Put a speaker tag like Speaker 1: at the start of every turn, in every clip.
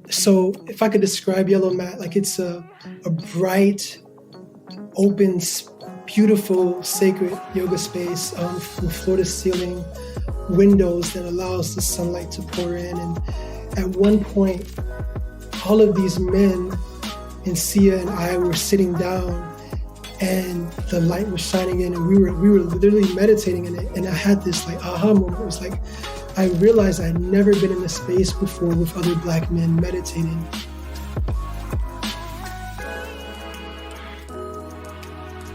Speaker 1: So if I could describe Yellow Mat, like it's a bright, open, beautiful, sacred yoga space with floor-to-ceiling windows that allows the sunlight to pour in. And at one point, all of these men, and Sia and I were sitting down, and the light was shining in, and we were literally meditating in it. And I had this like aha moment. It was like I realized I'd never been in a space before with other Black men meditating.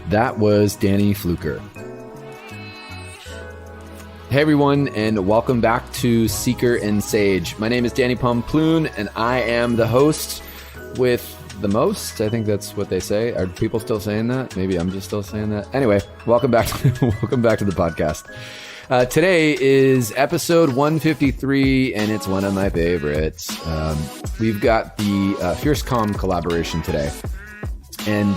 Speaker 2: That was Danny Fluker. Hey everyone, and welcome back to Seeker+Sage. My name is Danny Ploon, and I am the host with the most. I think that's what they say. Are people still saying that? Maybe I'm just still saying that. Anyway, welcome back to the podcast. Today is episode 153, and it's one of my favorites. We've got the Fierce Calm collaboration today. And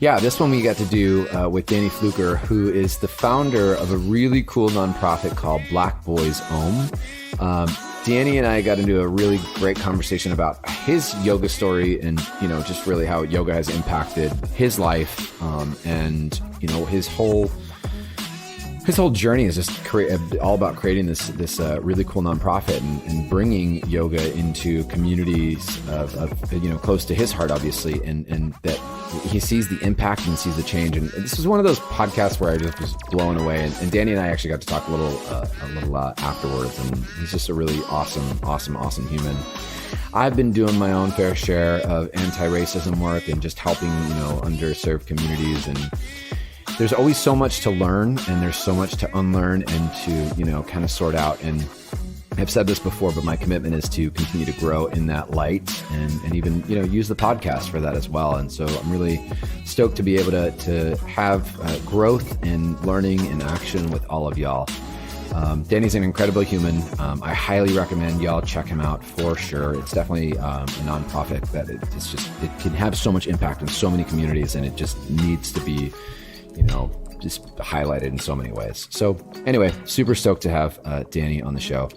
Speaker 2: this one we got to do with Danny Fluker, who is the founder of a really cool nonprofit called Black Boys Om. Danny and I got into a really great conversation about his yoga story and, just really how yoga has impacted his life. And his whole journey is just all about creating this really cool nonprofit and bringing yoga into communities of close to his heart, obviously, and that he sees the impact and sees the change. And this was one of those podcasts where I just was blown away. And Danny and I actually got to talk a little afterwards, and he's just a really awesome human. I've been doing my own fair share of anti-racism work and just helping underserved communities, and there's always so much to learn, and there's so much to unlearn and to, kind of sort out. And I've said this before, but my commitment is to continue to grow in that light and even, use the podcast for that as well. And so I'm really stoked to be able to have growth and learning and action with all of y'all. Danny's an incredible human. I highly recommend y'all check him out for sure. It's definitely a nonprofit that it can have so much impact in so many communities, and it just needs to be just highlighted in so many ways. So anyway, super stoked to have Danny on the show.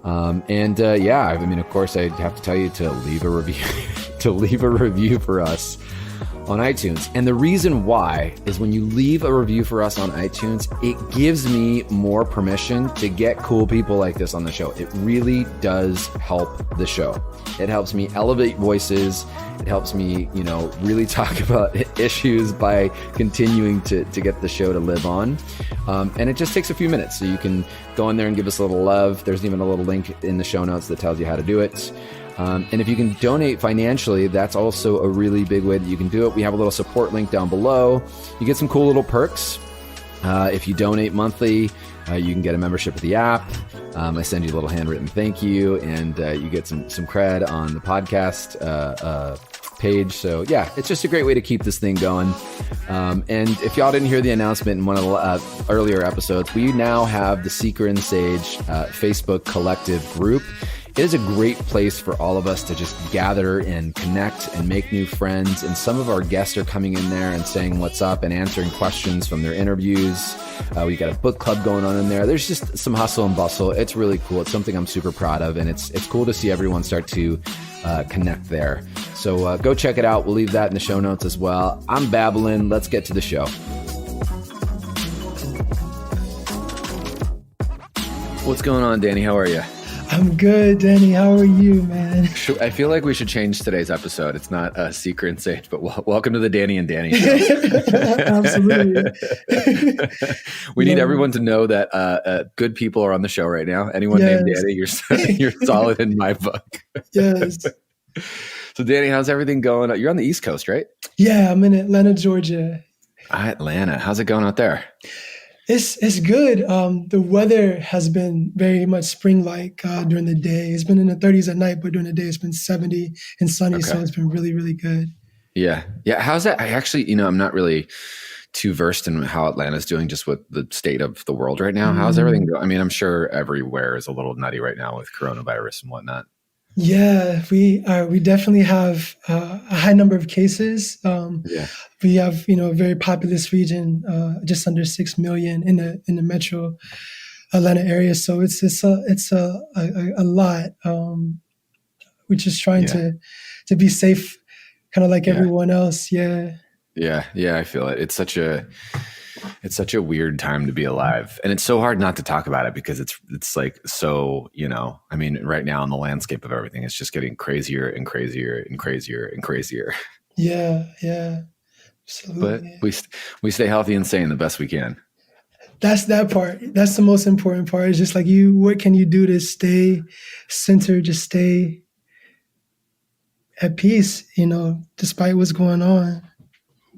Speaker 2: Of course, I have to tell you to leave a review for us on iTunes. And the reason why is when you leave a review for us on iTunes, it gives me more permission to get cool people like this on the show. It really does help the show. It helps me elevate voices. It helps me, really talk about issues by continuing to get the show to live on. And it just takes a few minutes. So you can go in there and give us a little love. There's even a little link in the show notes that tells you how to do it. And if you can donate financially, that's also a really big way that you can do it. We have a little support link down below. You get some cool little perks. If you donate monthly, you can get a membership of the app. I send you a little handwritten thank you, and you get some cred on the podcast page. So yeah, it's just a great way to keep this thing going. And if y'all didn't hear the announcement in one of the earlier episodes, we now have the Seeker+Sage Facebook collective group. It is a great place for all of us to just gather and connect and make new friends. And some of our guests are coming in there and saying what's up and answering questions from their interviews. We got a book club going on in there. There's just some hustle and bustle. It's really cool. It's something I'm super proud of. And it's cool to see everyone start to connect there. So go check it out. We'll leave that in the show notes as well. I'm babbling. Let's get to the show. What's going on, Danny? How are you?
Speaker 1: I'm good, Danny. How are you, man?
Speaker 2: I feel like we should change today's episode. It's not Seeker+Sage, but welcome to the Danny and Danny show.
Speaker 1: Absolutely.
Speaker 2: We need everyone to know that good people are on the show right now. Anyone named Danny, you're solid in my book.
Speaker 1: Yes.
Speaker 2: So, Danny, how's everything going? You're on the East Coast, right?
Speaker 1: Yeah, I'm in Atlanta, Georgia.
Speaker 2: Atlanta. How's it going out there?
Speaker 1: It's good. The weather has been very much spring-like during the day. It's been in the 30s at night, but during the day it's been 70 and sunny. Okay. So it's been really, really good.
Speaker 2: Yeah. How's that? I actually, I'm not really too versed in how Atlanta's doing just with the state of the world right now. How's everything going? I mean, I'm sure everywhere is a little nutty right now with coronavirus and whatnot.
Speaker 1: Yeah, we definitely have a high number of cases. We have, a very populous region, just under 6 million in the metro Atlanta area. So it's a lot. We're just trying
Speaker 2: Yeah.
Speaker 1: to be safe, kind of like
Speaker 2: Yeah.
Speaker 1: everyone else. Yeah.
Speaker 2: Yeah. Yeah. I feel it. It's such a weird time to be alive. And it's so hard not to talk about it because it's like, so, I mean, right now in the landscape of everything, it's just getting crazier and crazier and crazier and crazier.
Speaker 1: Yeah. Yeah.
Speaker 2: But
Speaker 1: Absolutely.
Speaker 2: we stay healthy and sane the best we can.
Speaker 1: That's that part. That's the most important part. It's just like what can you do to stay centered, just stay at peace, despite what's going on.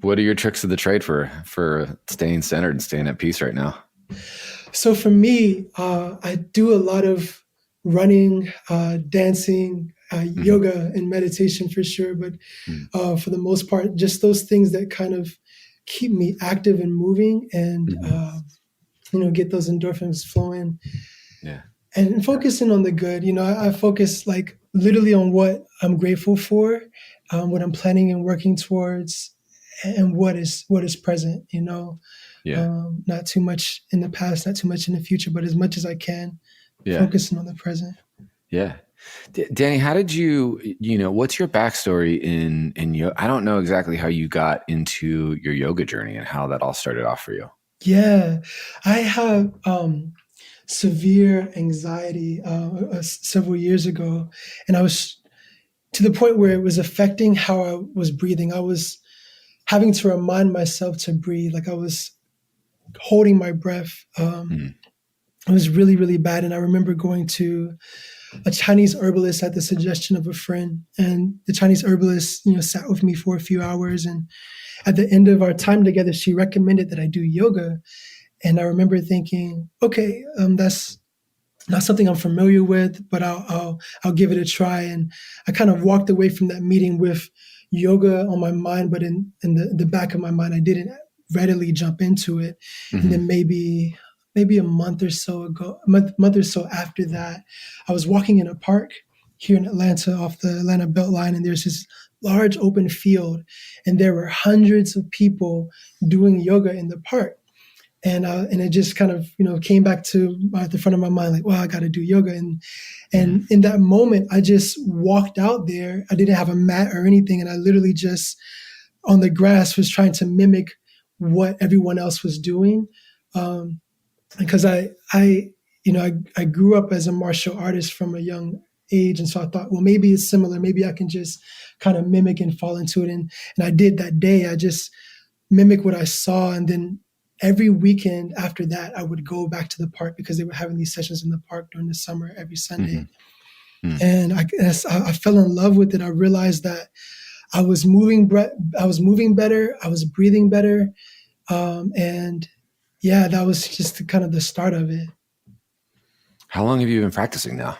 Speaker 2: What are your tricks of the trade for staying centered and staying at peace right now?
Speaker 1: So for me, I do a lot of running, dancing, yoga, and meditation for sure. But for the most part, just those things that kind of keep me active and moving and, get those endorphins flowing.
Speaker 2: Yeah.
Speaker 1: And focusing on the good. I focus like literally on what I'm grateful for, what I'm planning and working towards, and what is present, not too much in the past, not too much in the future, but as much as I can, focusing on the present.
Speaker 2: Yeah. Danny, how did what's your backstory in yoga? I don't know exactly how you got into your yoga journey and how that all started off for you.
Speaker 1: Yeah, I have severe anxiety several years ago, and I was to the point where it was affecting how I was breathing. I was having to remind myself to breathe, like I was holding my breath. It was really, really bad. And I remember going to a Chinese herbalist at the suggestion of a friend. And the Chinese herbalist, sat with me for a few hours. And at the end of our time together, she recommended that I do yoga. And I remember thinking, okay, that's not something I'm familiar with, but I'll give it a try. And I kind of walked away from that meeting with yoga on my mind, but in the back of my mind, I didn't readily jump into it. And then maybe a month or so after that, I was walking in a park here in Atlanta off the Atlanta Beltline, and there's this large open field, and there were hundreds of people doing yoga in the park. And it just kind of, came back to the front of my mind, like, wow, I got to do yoga. And in that moment, I just walked out there. I didn't have a mat or anything. And I literally just on the grass was trying to mimic what everyone else was doing. Because I grew up as a martial artist from a young age. And so I thought, well, maybe it's similar. Maybe I can just kind of mimic and fall into it. And I did that day. I just mimic what I saw. And then every weekend after that, I would go back to the park because they were having these sessions in the park during the summer every Sunday. And I fell in love with it. I realized that I was moving better. I was breathing better. And yeah, that was just kind of the start of it.
Speaker 2: How long have you been practicing now?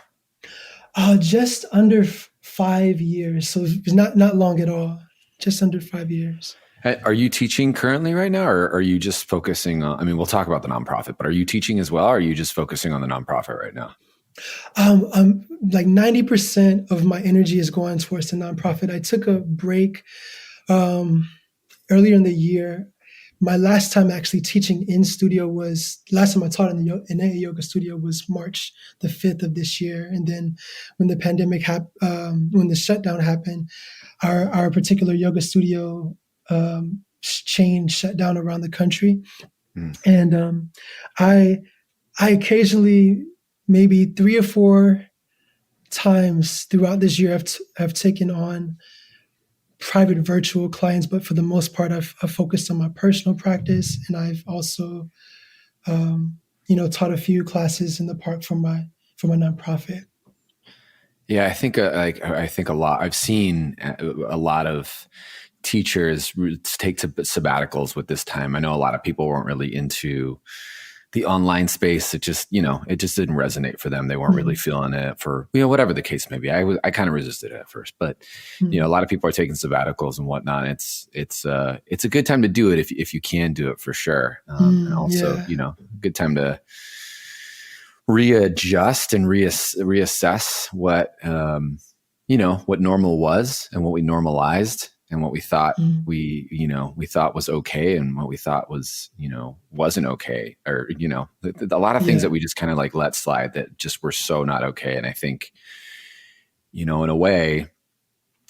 Speaker 1: Just under 5 years. So it's not long at all. Just under 5 years.
Speaker 2: Are you teaching currently right now, or are you just focusing on, we'll talk about the nonprofit, but are you teaching as well? Or are you just focusing on the nonprofit right now?
Speaker 1: I'm like 90% of my energy is going towards the nonprofit. I took a break earlier in the year. My last time actually teaching in studio last time I taught in a yoga studio was March the 5th of this year. And then when the pandemic when the shutdown happened, our particular yoga studio chain shut down around the country. And I occasionally, maybe 3 or 4 times throughout this year, I've taken on private virtual clients, but for the most part, I've focused on my personal practice, and I've also, taught a few classes in the park for my nonprofit.
Speaker 2: Yeah, I think a lot. I've seen a lot of teachers take sabbaticals with this time. I know a lot of people weren't really into the online space. It just didn't resonate for them. They weren't really feeling it for, whatever the case may be. I kind of resisted it at first, but a lot of people are taking sabbaticals and whatnot. It's a good time to do it if you can do it for sure. And also, good time to readjust and reassess what normal was and what we normalized and what we thought we thought was okay and what we thought was, wasn't okay, or, a lot of things that we just kind of like let slide that just were so not okay. And I think in a way,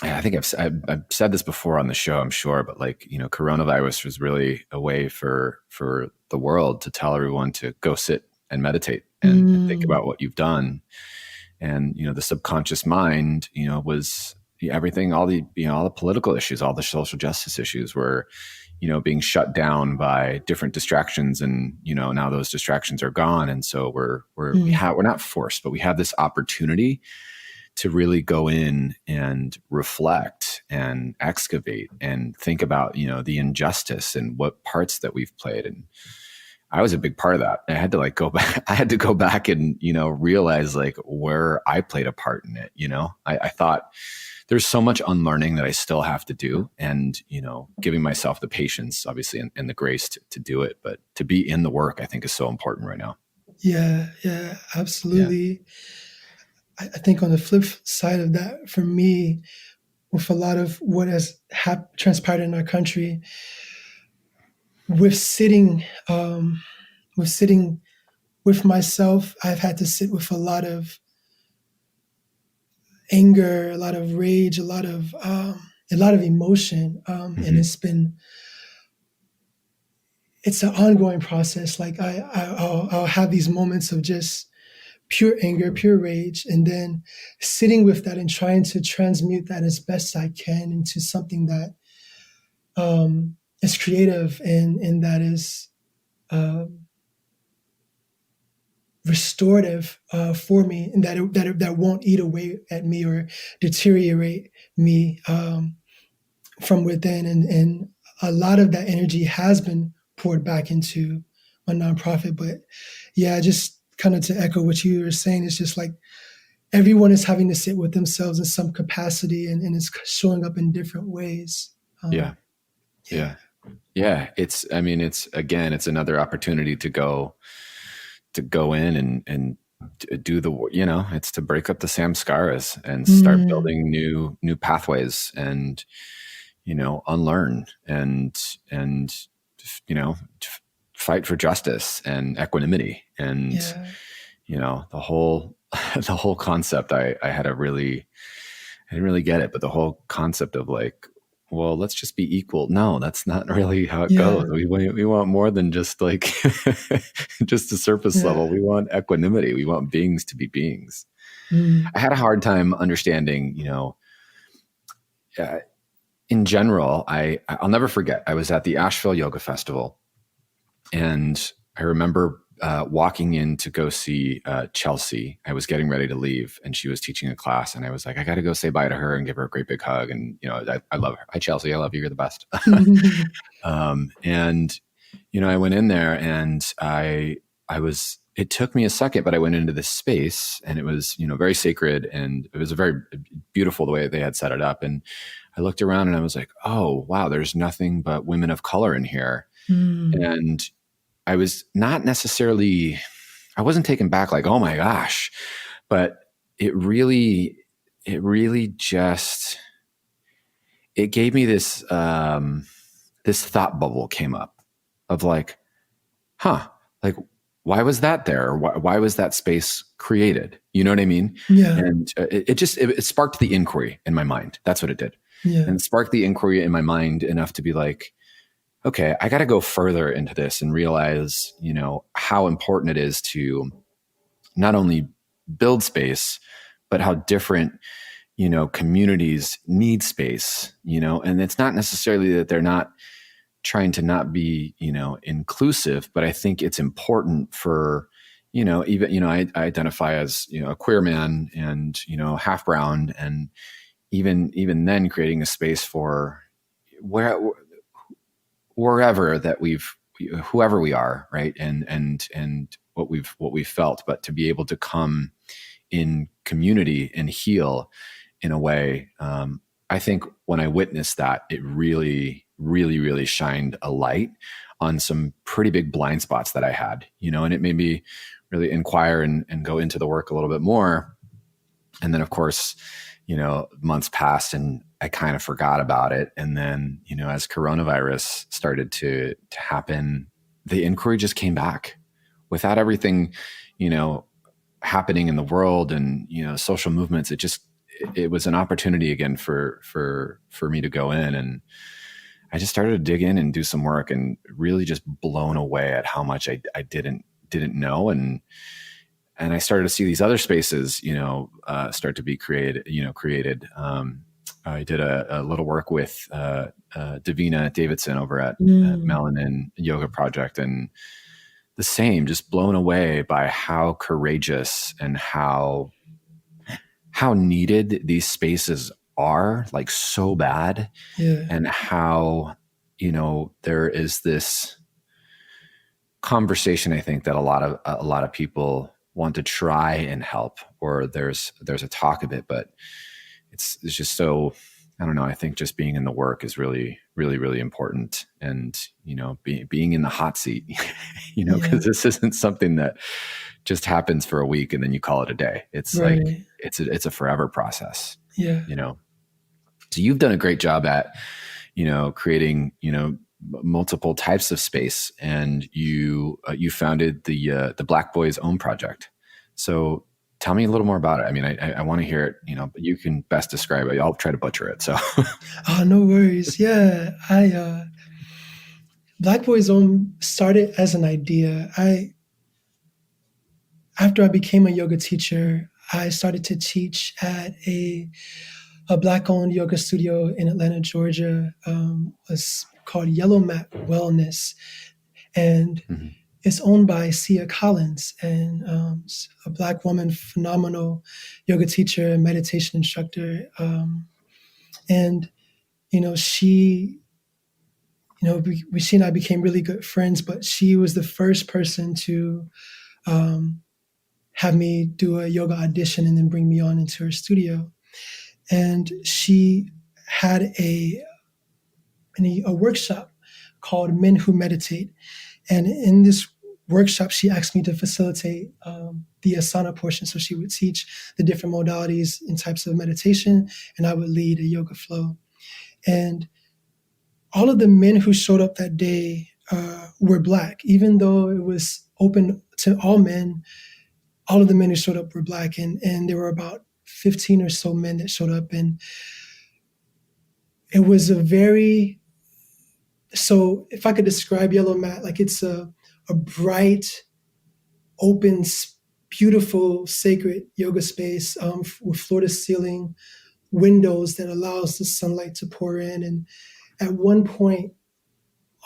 Speaker 2: I think I've said this before on the show, I'm sure, but like, coronavirus was really a way for the world to tell everyone to go sit and meditate and think about what you've done. And, the subconscious mind, was everything, all the political issues, all the social justice issues were, being shut down by different distractions. And, now those distractions are gone. And so we're not forced, but we have this opportunity to really go in and reflect and excavate and think about, the injustice and what parts that we've played. And I was a big part of that. I had to go back. I had to go back and, realize where I played a part in it. I thought there's so much unlearning that I still have to do, and, giving myself the patience, obviously, and the grace to do it. But to be in the work, I think, is so important right now.
Speaker 1: Yeah, absolutely. Yeah. I think on the flip side of that, for me, with a lot of what has transpired in our country, with sitting with myself, I've had to sit with a lot of anger, a lot of rage, a lot of emotion, and it's an ongoing process. Like I'll have these moments of just pure anger, pure rage, and then sitting with that and trying to transmute that as best I can into something that is creative and that is restorative for me, and that won't eat away at me or deteriorate me from within. And a lot of that energy has been poured back into my nonprofit. But yeah, just kind of to echo what you were saying, it's just like everyone is having to sit with themselves in some capacity, and it's showing up in different ways.
Speaker 2: Yeah. It's it's another opportunity to go in and do the, it's to break up the samskaras and start building new pathways and, unlearn and, fight for justice and equanimity. And, the whole concept, I didn't really get it, but the whole concept of well, let's just be equal. No, that's not really how it goes. We want more than just just a surface level. We want equanimity. We want beings to be beings. I had a hard time understanding, in general, I'll never forget, I was at the Asheville Yoga Festival, and I remember walking in to go see Chelsea. I was getting ready to leave, and she was teaching a class, and I was like, I got to go say bye to her and give her a great big hug. And, I love her. Hi, Chelsea. I love you. You're the best. And, I went in there, and it took me a second, but I went into this space, and it was, very sacred, and it was very beautiful the way they had set it up. And I looked around, and I was like, oh, wow, there's nothing but women of color in here. And I was not necessarily, I wasn't taken back oh my gosh, but it really just, it gave me this, this thought bubble came up of why was that there? Why was that space created? You know what I mean?
Speaker 1: Yeah.
Speaker 2: And it sparked the inquiry in my mind. That's what it did.
Speaker 1: Yeah.
Speaker 2: And it sparked the inquiry in my mind enough to be okay, I got to go further into this and realize, how important it is to not only build space, but how different, communities need space, and it's not necessarily that they're not trying to not be, inclusive, but I think it's important for, even, I identify as, a queer man and, half brown, and even then creating a space for wherever that whoever we are, right, and what we've felt, but to be able to come in community and heal in a way, I think when I witnessed that, it really, really, really shined a light on some pretty big blind spots that I had, and it made me really inquire and go into the work a little bit more. And then, of course, months passed, and I kind of forgot about it. And then, as coronavirus started to happen, the inquiry just came back without everything, happening in the world and, social movements. it was an opportunity again for me to go in, and I just started to dig in and do some work, and really just blown away at how much I didn't know. And I started to see these other spaces, start to be created. I did a little work with Davina Davidson over at Melanin Yoga Project, and the same, just blown away by how courageous and how needed these spaces are, like so bad.
Speaker 1: Yeah.
Speaker 2: And how, there is this conversation, I think, that a lot of people want to try and help, or there's a talk of it, but it's just so, I don't know. I think just being in the work is really, really, really important. And, being in the hot seat, because this isn't something that just happens for a week and then you call it a day. It's
Speaker 1: right.
Speaker 2: like, it's a forever process.
Speaker 1: Yeah.
Speaker 2: So you've done a great job at, creating, multiple types of space, and you founded the Black Boys Own Project. So tell me a little more about it. I mean, I want to hear it, but you can best describe it. I'll try to butcher it. So.
Speaker 1: Oh, no worries. Yeah. Black Boys Own started as an idea. After I became a yoga teacher, I started to teach at a Black-owned yoga studio in Atlanta, Georgia. It's called Yellow Mat Wellness, and it's owned by Sia Collins, and a Black woman, phenomenal yoga teacher, meditation instructor, and she and I became really good friends. But she was the first person to have me do a yoga audition and then bring me on into her studio. And she had a workshop called Men Who Meditate. And in this workshop, she asked me to facilitate the asana portion. So she would teach the different modalities and types of meditation, and I would lead a yoga flow. And all of the men who showed up that day were Black. Even though it was open to all men, all of the men who showed up were Black. And there were about 15 or so men that showed up. And it was so if I could describe Yellow Mat, like it's a bright, open, beautiful, sacred yoga space with floor-to-ceiling windows that allows the sunlight to pour in. And at one point,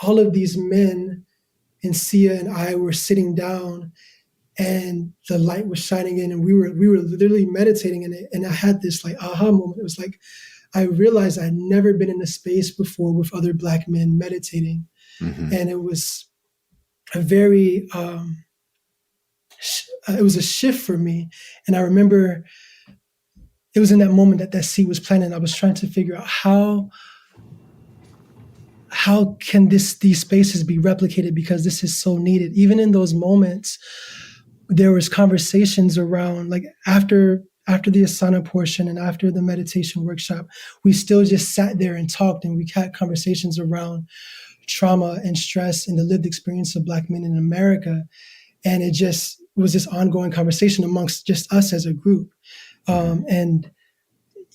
Speaker 1: all of these men, and Sia and I, were sitting down, and the light was shining in, and we were literally meditating in it. And I had this like aha moment. It was like I realized I'd never been in a space before with other Black men meditating, and it was a very it was a shift for me. And I remember it was in that moment that seed was planted. I was trying to figure out how can these spaces be replicated, because this is so needed. Even in those moments, there was conversations around, like after the asana portion and after the meditation workshop, we still just sat there and talked, and we had conversations around trauma and stress and the lived experience of Black men in America. And it just was this ongoing conversation amongst just us as a group. And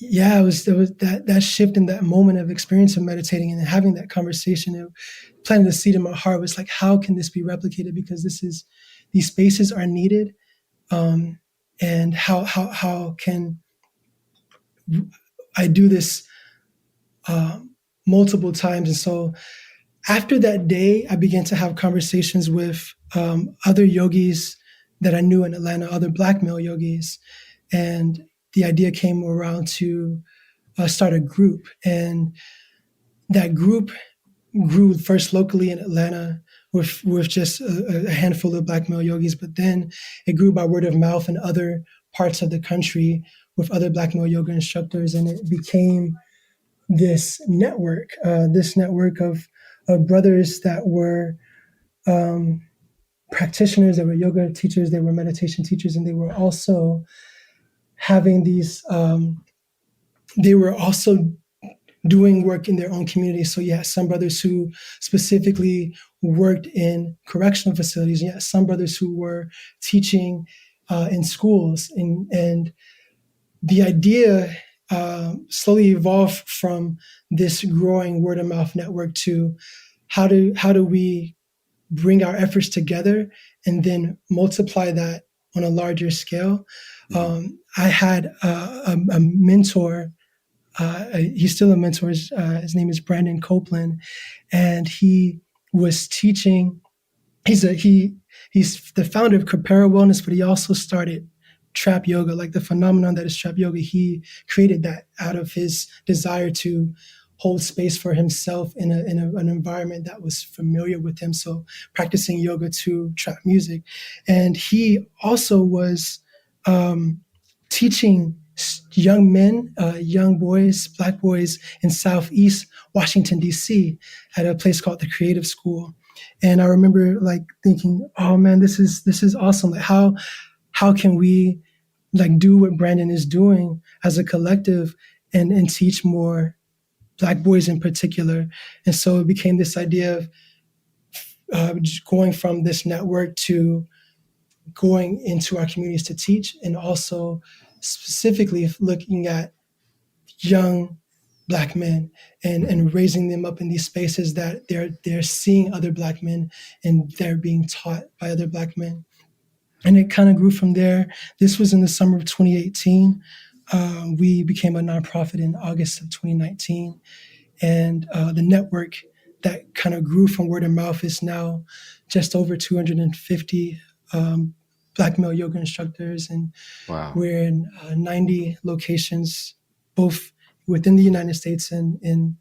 Speaker 1: yeah, there was that shift in that moment of experience of meditating and having that conversation. It planted a seed in my heart. It was like, how can this be replicated? Because these spaces are needed. And how can I do this multiple times? And so after that day, I began to have conversations with other yogis that I knew in Atlanta, other Black male yogis. And the idea came around to start a group. And that group grew first locally in Atlanta with just a handful of Black male yogis, but then it grew by word of mouth in other parts of the country with other Black male yoga instructors. And it became this network of brothers that were practitioners, that were yoga teachers, they were meditation teachers, and they were also having these, they were also doing work in their own community. So you had some brothers who specifically worked in correctional facilities. You had some brothers who were teaching in schools. And the idea slowly evolved from this growing word of mouth network to how do we bring our efforts together and then multiply that on a larger scale. I had a mentor. He's still a mentor. His name is Brandon Copeland, and he was teaching. He's the founder of Capera Wellness, but he also started trap yoga, like the phenomenon that is trap yoga. He created that out of his desire to hold space for himself in an environment that was familiar with him. So practicing yoga to trap music. And he also was teaching young men, young boys, Black boys in Southeast Washington, D.C. at a place called the Creative School. And I remember like thinking, oh man, this is awesome. Like how can we like do what Brandon is doing as a collective and teach more Black boys in particular? And so it became this idea of going from this network to going into our communities to teach, and also specifically looking at young Black men and raising them up in these spaces that they're seeing other Black men and they're being taught by other Black men. And it kind of grew from there. This was in the summer of 2018. We became a nonprofit in August of 2019. And the network that kind of grew from word of mouth is now just over 250 Black male yoga instructors. And wow. We're in 90 locations, both within the United States and in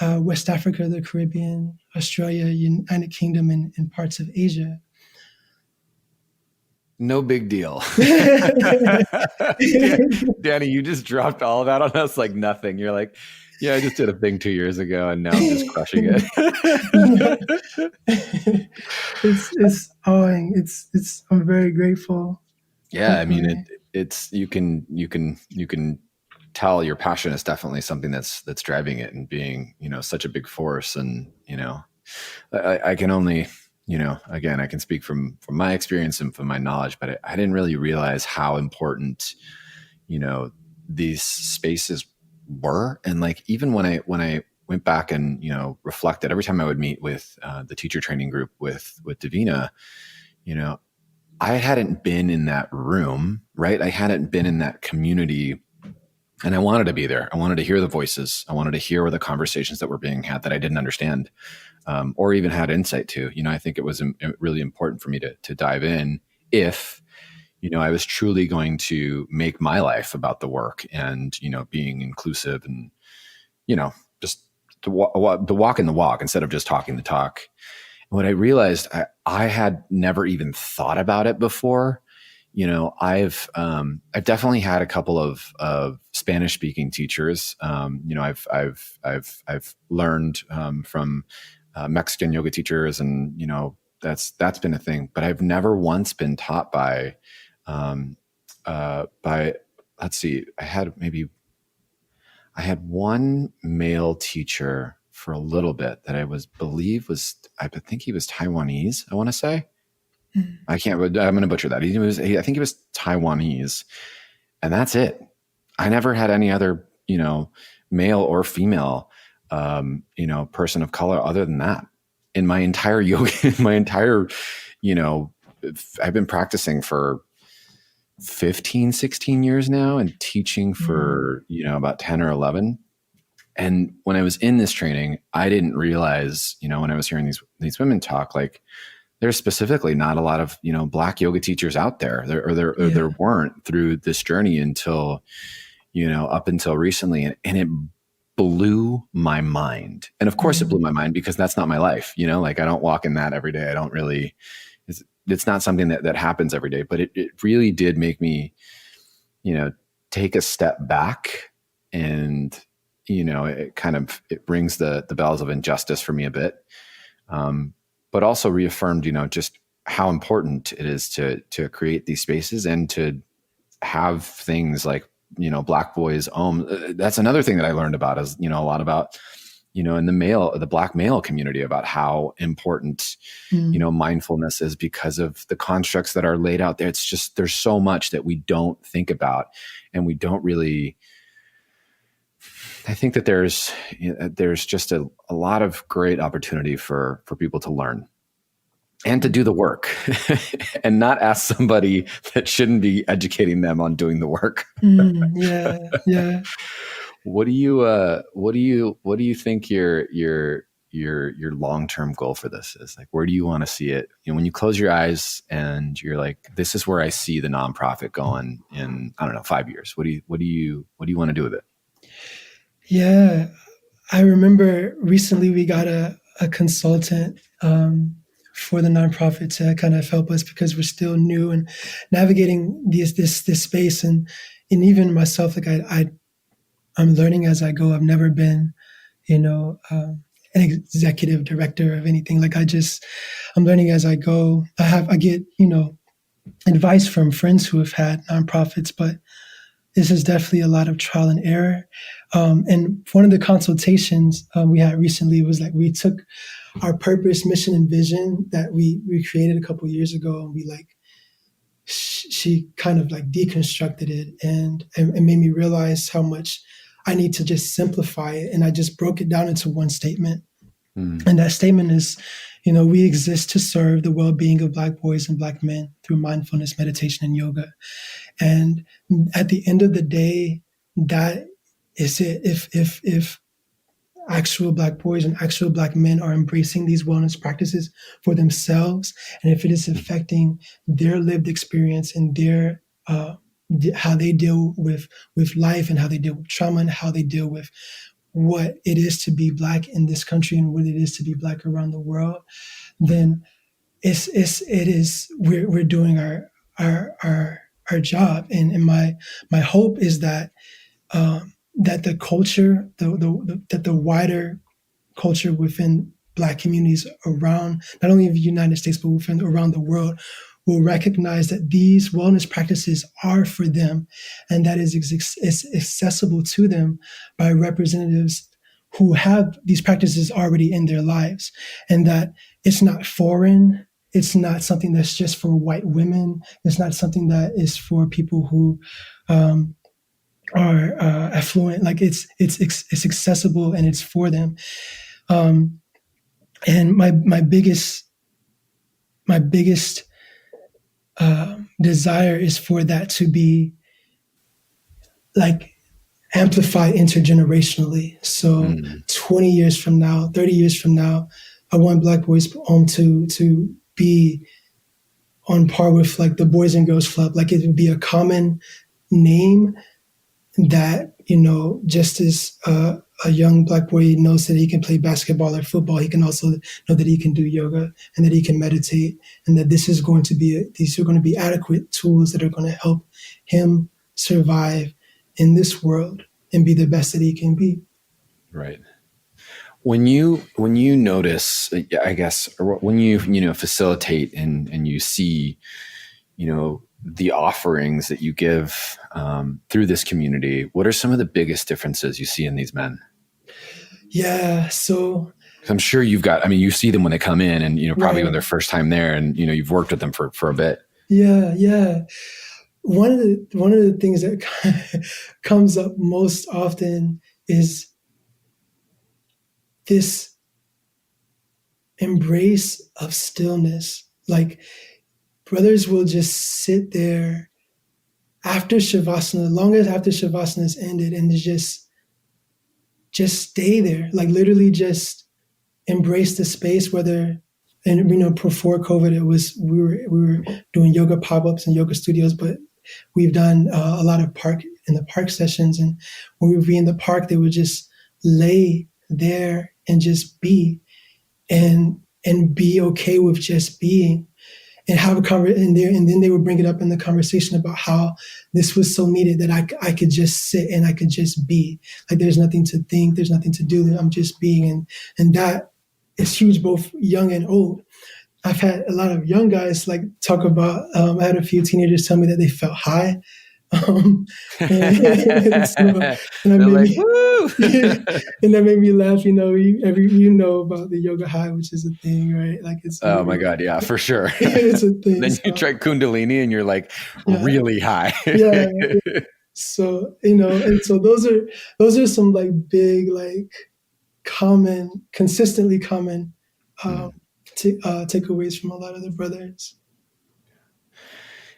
Speaker 1: West Africa, the Caribbean, Australia, United Kingdom, and parts of Asia.
Speaker 2: No big deal. Danny, you just dropped all of that on us like nothing. You're like, yeah, I just did a thing 2 years ago and now I'm just crushing it.
Speaker 1: It's awing. I'm very grateful.
Speaker 2: Yeah. I mean, it's, you can tell your passion is definitely something that's driving it and being, such a big force. And, I can only, again, I can speak from my experience and from my knowledge, but I didn't really realize how important, these spaces were. And like, even when I went back and, reflected every time I would meet with the teacher training group with Davina, I hadn't been in that room, right? I hadn't been in that community, and I wanted to be there. I wanted to hear the voices. I wanted to hear the conversations that were being had that I didn't understand. Or even had insight to. I think it was really important for me to dive in if, I was truly going to make my life about the work and, being inclusive and, just to walk in the walk instead of just talking the talk. And what I realized, I had never even thought about it before. I've definitely had a couple of Spanish speaking teachers. I've learned from Mexican yoga teachers, and that's been a thing. But I've never once been taught by let's see, I had one male teacher for a little bit that I think he was Taiwanese. I want to say. I'm going to butcher that. I think he was Taiwanese, and that's it. I never had any other, male or female, person of color other than that in my entire yoga, I've been practicing for 15, 16 years now and teaching for, about 10 or 11. And when I was in this training, I didn't realize, when I was hearing these women talk, like, there's specifically not a lot of, Black yoga teachers out there. There weren't through this journey until, up until recently. And it blew my mind. And of course it blew my mind because that's not my life. Like, I don't walk in that every day. I don't really, it's not something that happens every day, but it really did make me, take a step back, and, it brings the bells of injustice for me a bit. But also reaffirmed, just how important it is to create these spaces and to have things like, Black Boys Om. That's another thing that I learned about is, a lot about, in the Black male community, about how important, mindfulness is because of the constructs that are laid out there. It's just, there's so much that we don't think about, and we don't really I think that there's just a lot of great opportunity for people to learn and to do the work and not ask somebody that shouldn't be educating them on doing the work.
Speaker 1: Yeah.
Speaker 2: What do you think your long-term goal for this is? Like, where do you want to see it? When you close your eyes and you're like, this is where I see the nonprofit going in, I don't know, 5 years. What do you want to do with it?
Speaker 1: Yeah. I remember recently we got a consultant for the nonprofit to kind of help us because we're still new and navigating this space. And even myself, like I'm learning as I go. I've never been, an executive director of anything. Like I'm learning as I go. I get, advice from friends who have had nonprofits, but this is definitely a lot of trial and error. And one of the consultations we had recently was like, we took our purpose, mission, and vision that we created a couple of years ago, and we she kind of like deconstructed it and made me realize how much I need to just simplify it. And I just broke it down into one statement. And that statement is, we exist to serve the well-being of Black boys and Black men through mindfulness, meditation, and yoga. And at the end of the day, that is it. If actual Black boys and actual Black men are embracing these wellness practices for themselves, and if it is affecting their lived experience and their how they deal with life and how they deal with trauma and how they deal with what it is to be Black in this country and what it is to be Black around the world, then we're doing our job. And my hope is that that the culture, that the wider culture within Black communities around not only the United States but around the world will recognize that these wellness practices are for them, and that is accessible to them by representatives who have these practices already in their lives, and that it's not foreign. It's not something that's just for white women. It's not something that is for people who are affluent. Like it's accessible and it's for them. And my biggest desire is for that to be like amplified intergenerationally. So 20 years from now, 30 years from now, I want Black Boys Home to be on par with like the Boys and Girls Club. Like it would be a common name that, just as a young Black boy knows that he can play basketball or football, he can also know that he can do yoga and that he can meditate, and that these are going to be adequate tools that are going to help him survive in this world and be the best that he can be.
Speaker 2: Right. When you notice, I guess, or when you facilitate and you see, the offerings that you give through this community, what are some of the biggest differences you see in these men?
Speaker 1: Yeah, so
Speaker 2: I'm sure you see them when they come in, and probably when their first time there, and you've worked with them for a bit.
Speaker 1: Yeah. One of the things that comes up most often is this embrace of stillness. Like brothers will just sit there after Shavasana, long as after Shavasana is ended, and just stay there, like literally just embrace the space. Whether, and before COVID, we were doing yoga pop-ups and yoga studios, but we've done a lot of in the park sessions, and when we would be in the park, they would just lay there and just be, and be okay with just being, and have a conversation. And then they would bring it up in the conversation about how this was so needed, that I could just sit and I could just be. Like there's nothing to think, there's nothing to do. I'm just being, and that is huge, both young and old. I've had a lot of young guys like talk about. I had a few teenagers tell me that they felt high. And that made me laugh. You know about the yoga high, which is a thing, right? Like it's.
Speaker 2: Oh my God, yeah, for sure.
Speaker 1: It's a thing.
Speaker 2: Then you try Kundalini, and you're like really high.
Speaker 1: Yeah. So, and so those are some like big, like consistently common takeaways from a lot of the brothers.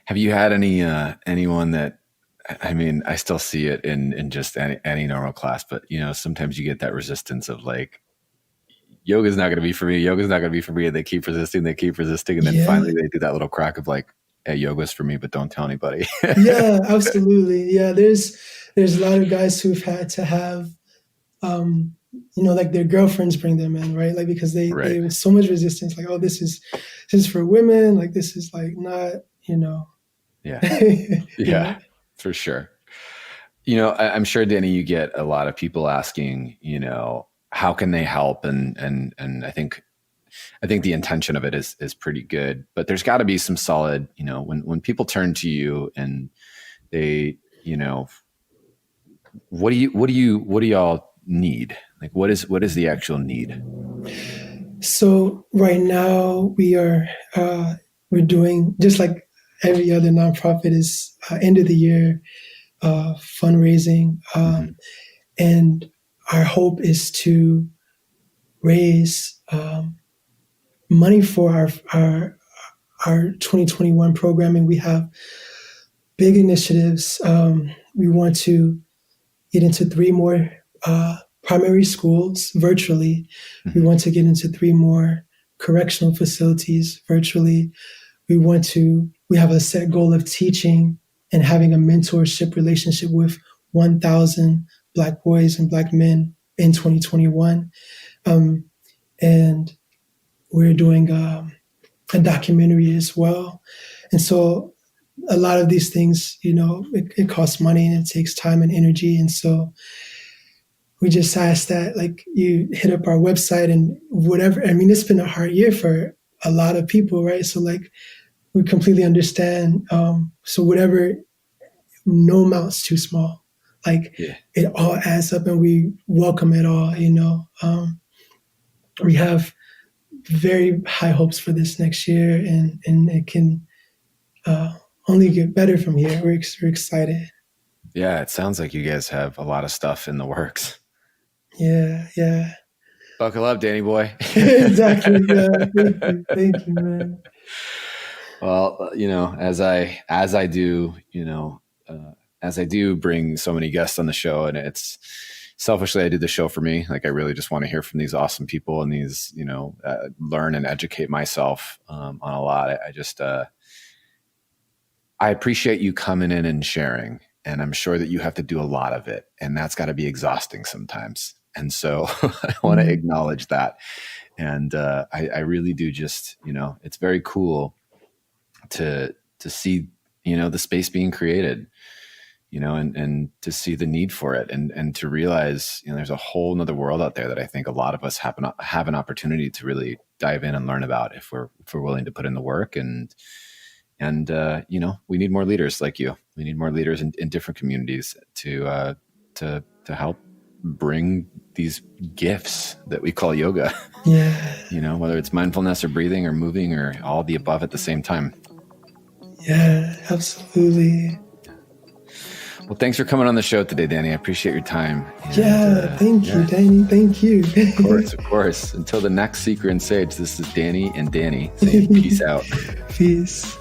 Speaker 2: Have you had anyone that, I mean, I still see it in just any normal class, but sometimes you get that resistance of like, yoga's not going to be for me. Yoga's not going to be for me. And they keep resisting. And then finally they do that little crack of like, hey, yoga's for me, but don't tell anybody.
Speaker 1: Yeah, absolutely. Yeah. There's a lot of guys who've had to have, like their girlfriends bring them in, right? Like, because they have so much resistance, like, oh, this is for women. Like, this is like not,
Speaker 2: Yeah. Yeah, for sure. I'm sure, Danny, you get a lot of people asking, how can they help? And I think the intention of it is pretty good, but there's got to be some solid, when people turn to you and they, what do y'all need? Like, what is the actual need?
Speaker 1: So right now we're doing just like every other nonprofit is end of the year fundraising, and our hope is to raise money for our 2021 programming. We have big initiatives. We want to get into 3 more primary schools virtually. We want to get into 3 more correctional facilities virtually. We have a set goal of teaching and having a mentorship relationship with 1,000 Black boys and Black men in 2021. And we're doing a documentary as well. And so a lot of these things, it costs money and it takes time and energy. And so we just ask that like you hit up our website and whatever. I mean, it's been a hard year for a lot of people, right? So like we completely understand. So whatever, no amount's too small. Like it all adds up and we welcome it all, we have very high hopes for this next year and it can only get better from here. We're excited.
Speaker 2: Yeah, it sounds like you guys have a lot of stuff in the works.
Speaker 1: Yeah.
Speaker 2: Buckle up, Danny boy.
Speaker 1: Exactly. Yeah. Thank you, man.
Speaker 2: Well, as I do, as I do bring so many guests on the show, and it's selfishly, I did the show for me. Like, I really just want to hear from these awesome people and these, learn and educate myself on a lot. I appreciate you coming in and sharing, and I'm sure that you have to do a lot of it, and that's got to be exhausting sometimes. And so I want to acknowledge that. And I really do just, it's very cool to see, the space being created, and to see the need for it and to realize, there's a whole nother world out there that I think a lot of us have an opportunity to really dive in and learn about if we're willing to put in the work. And we need more leaders like you. We need more leaders in different communities to help bring these gifts that we call yoga.
Speaker 1: Yeah.
Speaker 2: Whether it's mindfulness or breathing or moving or all the above at the same time.
Speaker 1: Yeah, absolutely.
Speaker 2: Well, thanks for coming on the show today, Danny. I appreciate your time.
Speaker 1: And, thank you, Danny. Thank you.
Speaker 2: Of course. Until the next Seeker and Sage, this is Danny and Danny saying peace out.
Speaker 1: Peace.